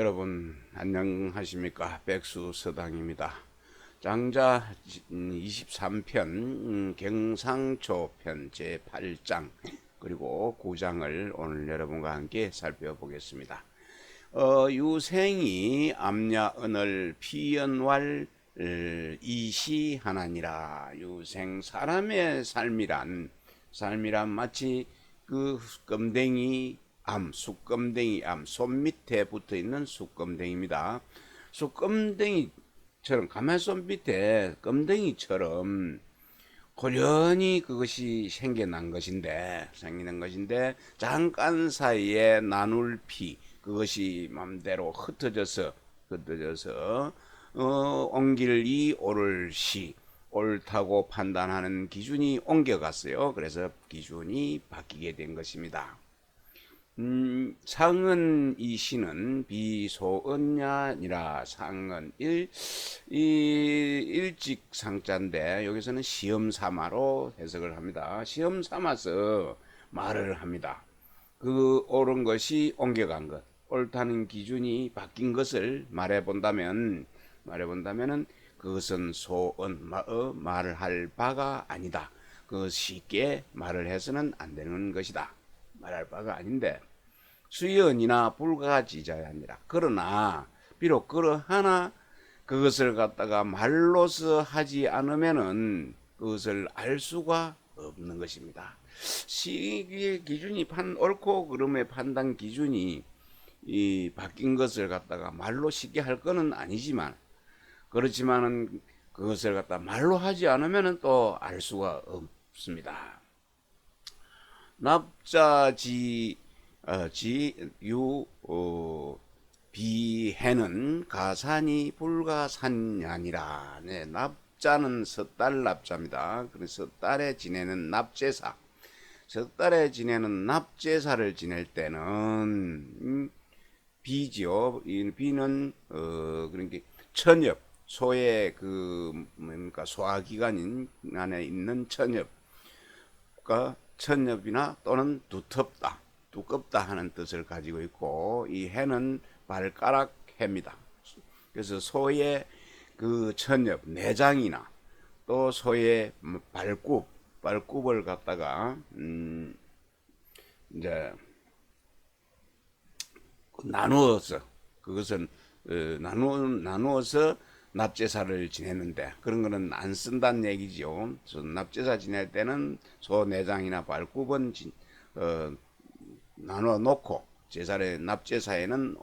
여러분 안녕하십니까? 백수서당입니다. 장자 23편 경상초편 제8장 그리고 9장을 오늘 여러분과 함께 살펴보겠습니다. 유생이 암야언을 피연왈 이시하나니라. 유생 사람의 삶이란 마치 그 껌댕이 암, 숯껌댕이 암, 손 밑에 붙어 있는 숯껌댕이입니다. 숯껌댕이처럼 가마솥 밑에 껌댕이처럼 고련히 그것이 생기는 것인데 잠깐 사이에 나눌 피, 그것이 맘대로 흩어져서 옮길 이 옳을 시, 옳다고 판단하는 기준이 옮겨갔어요. 그래서 기준이 바뀌게 된 것입니다. 상은 이 시는 비소언야니라. 상은 일직 상자인데 여기서는 시험 삼아로 해석을 합니다. 시험 삼아서 말을 합니다. 그 옳은 것이 옮겨간 것, 옳다는 기준이 바뀐 것을 말해본다면은 그것은 말을 할 바가 아니다. 그 쉽게 말을 해서는 안 되는 것이다. 말할 바가 아닌데 수연이나 불가지자야니라. 그러나 비록 그러하나 그것을 갖다가 말로서 하지 않으면은 그것을 알 수가 없는 것입니다. 시기의 기준이 옳고 그름의 판단 기준이 바뀐 것을 갖다가 말로 쉽게 할 거는 아니지만, 그렇지만은 그것을 갖다 말로 하지 않으면은 또 알 수가 없습니다. 납자지 비해는 가산이 불가산야니라. 네, 납자는 섣달 납자입니다. 그래서 섣달에 지내는 납제사, 섣달에 지내는 납제사를 지낼 때는 비지요. 이 비는 그러니까 천엽, 소의 뭡니까 소화기관 안에 있는 천엽과 천엽이나 또는 두껍다 하는 뜻을 가지고 있고, 이 해는 발가락 해입니다. 그래서 소의 그 천엽, 내장이나 또 소의 발굽을 갖다가 이제 나누어서 그것은 나누어서 납제사를 지내는데, 그런 거는 안 쓴다는 얘기죠. 납제사 지낼 때는 소 내장이나 발굽은 나눠 놓고 납제사에는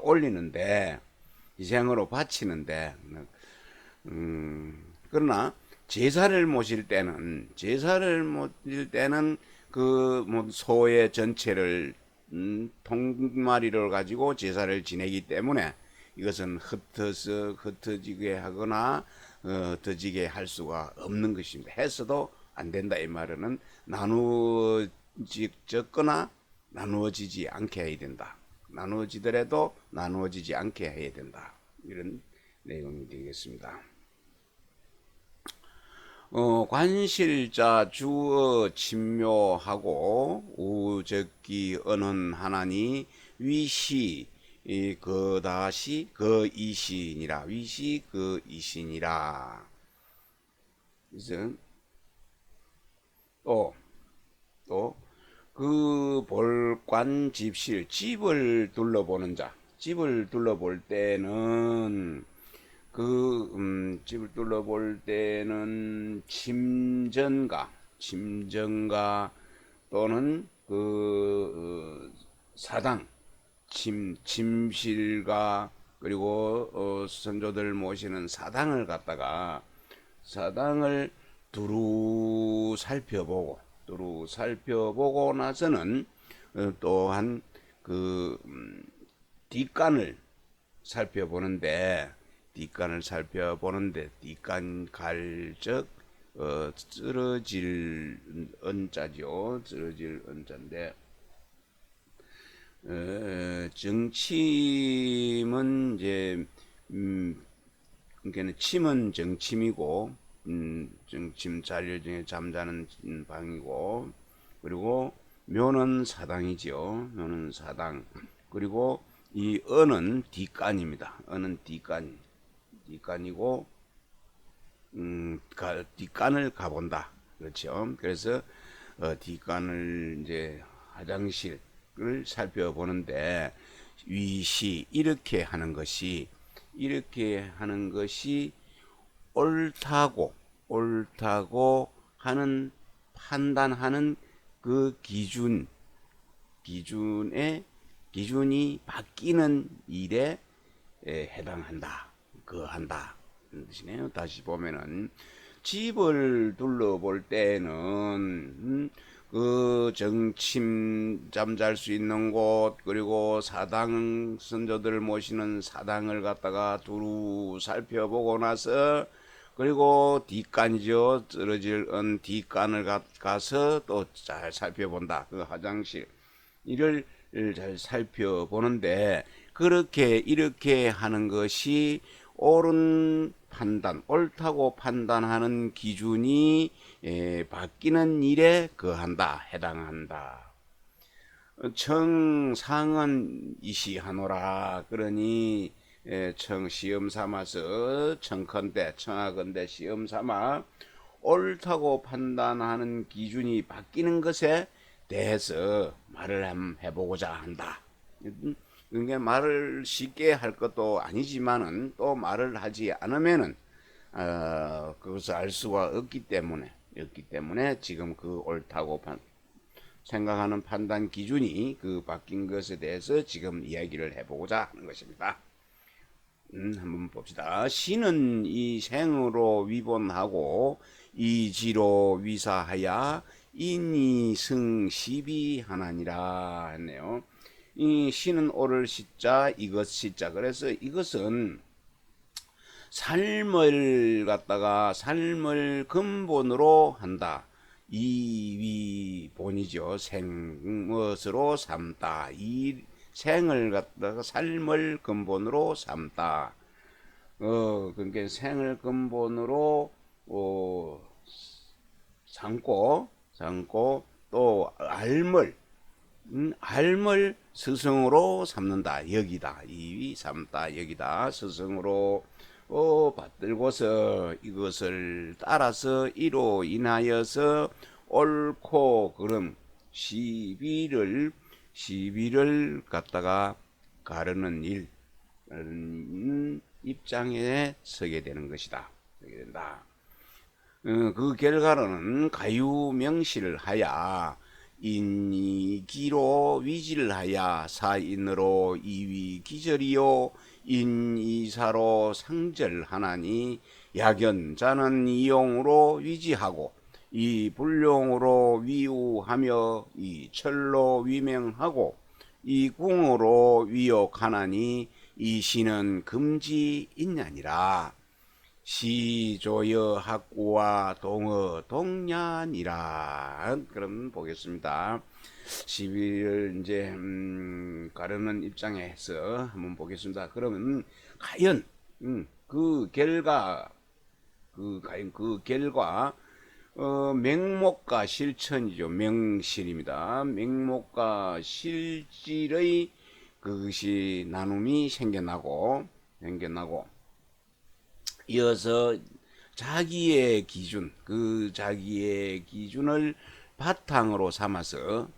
올리는데, 희생으로 바치는데, 그러나 제사를 모실 때는 그 소의 전체를 통마리를 가지고 제사를 지내기 때문에 이것은 흩어지게 하거나 흩어지게 할 수가 없는 것입니다. 했어도 안 된다. 이 말은 나누어졌거나 나누어지지 않게 해야 된다. 나누어지더라도 나누어지지 않게 해야 된다. 이런 내용이 되겠습니다. 관실자 주어 침묘하고 우적기 언은 하나니 위시 그다시 그이시니라. 위시 그이시니라. 이제 또 그 볼관 집실, 집을 둘러보는 자, 집을 둘러볼 때는 집을 둘러볼 때는 침전가 또는 사당, 침실가, 그리고 선조들 모시는 사당을 두루 살펴보고 나서는 또한 뒷간을 살펴보는데 뒷간 갈적 쓰러질 언자죠. 쓰러질 언자인데 정침은 이제 그러니까 침은 정침이고 정침 자료 중에 잠자는 방이고, 그리고 묘는 사당이죠. 묘는 사당. 그리고 이 어는 뒷간입니다. 어는 뒷간이고 뒷간을 가본다. 그렇죠. 그래서 뒷간을 이제 화장실을 살펴보는데 위시 이렇게 하는 것이 옳다고 하는 판단하는 그 기준이 바뀌는 일에 해당한다. 그한다. 뜻이네요. 다시 보면은 집을 둘러볼 때는 그 정침 잠잘 수 있는 곳 그리고 사당 선조들 모시는 사당을 갖다가 두루 살펴보고 나서 그리고 뒷간이죠. 떨어질 뒷간을 가서 또 잘 살펴본다. 그 화장실 이를 잘 살펴보는데 이렇게 하는 것이 옳은 판단, 옳다고 판단하는 기준이 바뀌는 일에 해당한다. 청상은 이시하노라. 그러니 시험 삼아서 청하건대 시험 삼아 옳다고 판단하는 기준이 바뀌는 것에 대해서 말을 한번 해보고자 한다. 그러니까 말을 쉽게 할 것도 아니지만은 또 말을 하지 않으면은 그것을 알 수가 없기 때문에 지금 그 옳다고 생각하는 판단 기준이 그 바뀐 것에 대해서 지금 이야기를 해보고자 하는 것입니다. 한번 봅시다. 신은 이 생으로 위본하고 이지로 위사하야 인이승십이 하나니라 했네요. 이 신은 오를 시자 이것 시자. 그래서 이것은 삶을 근본으로 한다. 이위본이죠. 생것으로 삼다. 이 생을 갖다가 삶을 근본으로 삼다. 그러니까 생을 근본으로 삼고 또 알을 스승으로 삼는다. 여기다. 이위 삼다. 여기다. 스승으로 받들고서 이것을 따라서 이로 인하여서 옳고 그름 시비를 갖다가 가르는 입장에 서게 되는 것이다. 서게 된다. 그 결과로는 가유명시를 하야 인이기로 위지를 하야 사인으로 이위기절이요 인이사로 상절하나니 약연자는 이용으로 위지하고 이 불용으로 위우하며 이 철로 위명하고 이 궁으로 위욕하나니 이 시는 금지 있냐니라. 시조여 학구와 동어 동년이라. 그럼 보겠습니다. 시비를 이제 가르는 입장에서 한번 보겠습니다. 그러면 과연 그 결과 맹목과 실천이죠. 명실입니다. 맹목과 실질의 그것이 나눔이 생겨나고 이어서 자기의 기준을 바탕으로 삼아서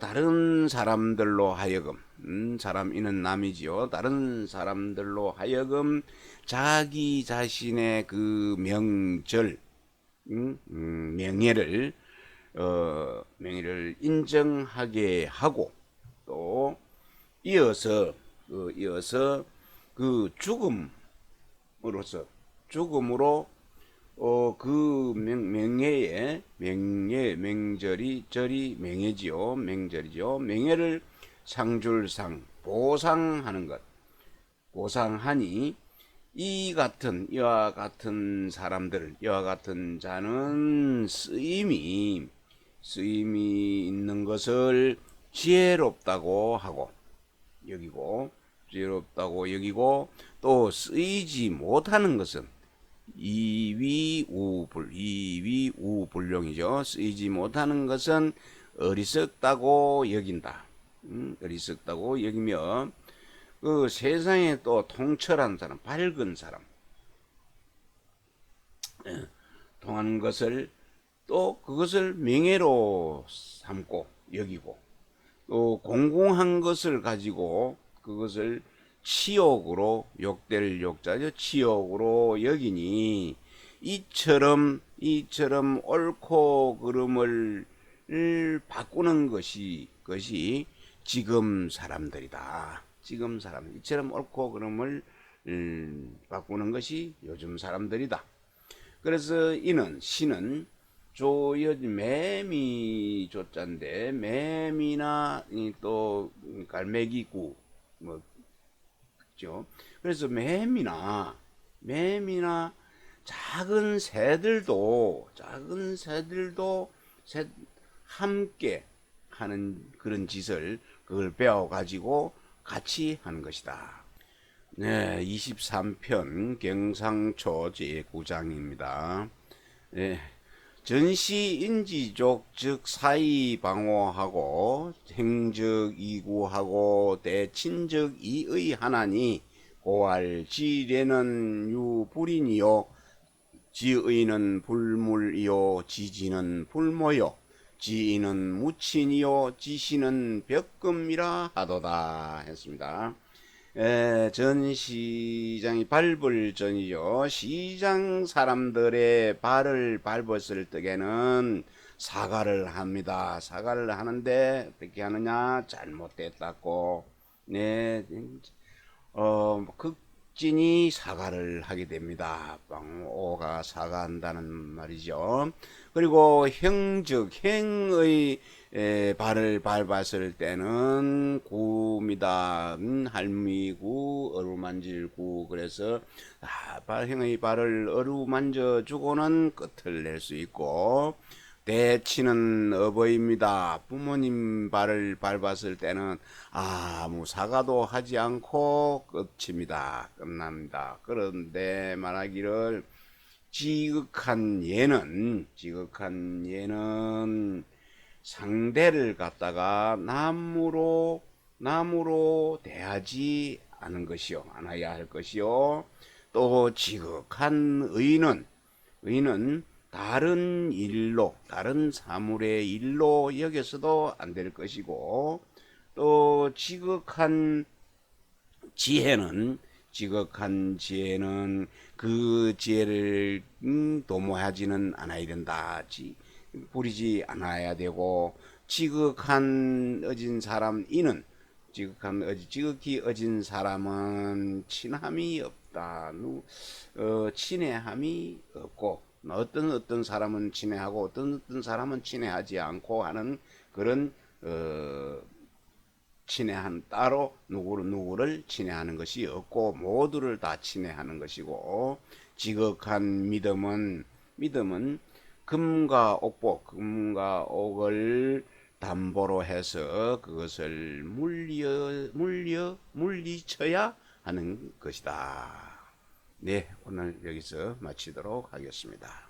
다른 사람들로 하여금 사람 이는 남이지요. 다른 사람들로 하여금 자기 자신의 그 명예를 인정하게 하고 또 이어서 그 죽음으로 그 명절이 명예지요. 명절이죠. 명예를 상줄상 보상하는 것. 보상하니 이와 같은 자는 쓰임이 있는 것을 지혜롭다고 여기고 또 쓰이지 못하는 것은 이위우불용이죠. 쓰이지 못하는 것은 어리석다고 여긴다. 어리석다고 여기며 그 세상에 또 통철한 사람, 밝은 사람, 통하는 것을 또 그것을 명예로 삼고 여기고 또 공공한 것을 가지고 그것을 치욕으로 욕될 욕자죠. 치욕으로 여기니 이처럼 옳고 그름을 바꾸는 것이 지금 사람들이다. 지금 사람 이처럼 옳고 그름을 바꾸는 것이 요즘 사람들이다. 그래서 시는 매미 조자인데 매미나 또 갈매기구 뭐 그죠. 그래서 매미나 작은 새들도 함께 하는 그런 짓을 그걸 배워 가지고 같이 하는 것이다. 네, 23편 경상초 제9장입니다. 네, 전시인지족 즉 사이방호하고 행적 이구하고 대친적 이의 하나니 고할 지례는 유불인이요 지의는 불물이요 지지는 불모요 지인은 무친이요 지시는 벽금이라 하도다 했습니다. 전시장이 밟을 전이죠. 시장 사람들의 발을 밟았을 때에는 사과를 합니다. 사과를 하는데 어떻게 하느냐? 잘못됐다고. 네, 극진히 사과를 하게 됩니다. 방오가 사과한다는 말이죠. 그리고 행의 발을 밟았을 때는 구입니다. 할미구, 어루만질구. 그래서 형의 발을 어루만져 주고는 끝을 낼 수 있고, 대치는 어버이입니다. 부모님 발을 밟았을 때는 아무 사과도 하지 않고 끝입니다. 끝납니다. 그런데 말하기를 지극한 예는 상대를 갖다가 나무로 대하지 않아야 할 것이요. 또 지극한 의는 다른 사물의 일로 여겨서도 안 될 것이고, 또 지극한 지혜는 그 지혜를 도모하지는 않아야 된다. 부리지 않아야 되고, 지극히 어진 사람은 친함이 없다. 친애함이 없고, 어떤 사람은 친애하고 어떤 사람은 친애하지 않고 하는 그런 친애한 따로 누구를 친애하는 것이 없고 모두를 다 친애하는 것이고, 지극한 믿음은 금과 옥을 담보로 해서 그것을 물리쳐야 하는 것이다. 네, 오늘 여기서 마치도록 하겠습니다.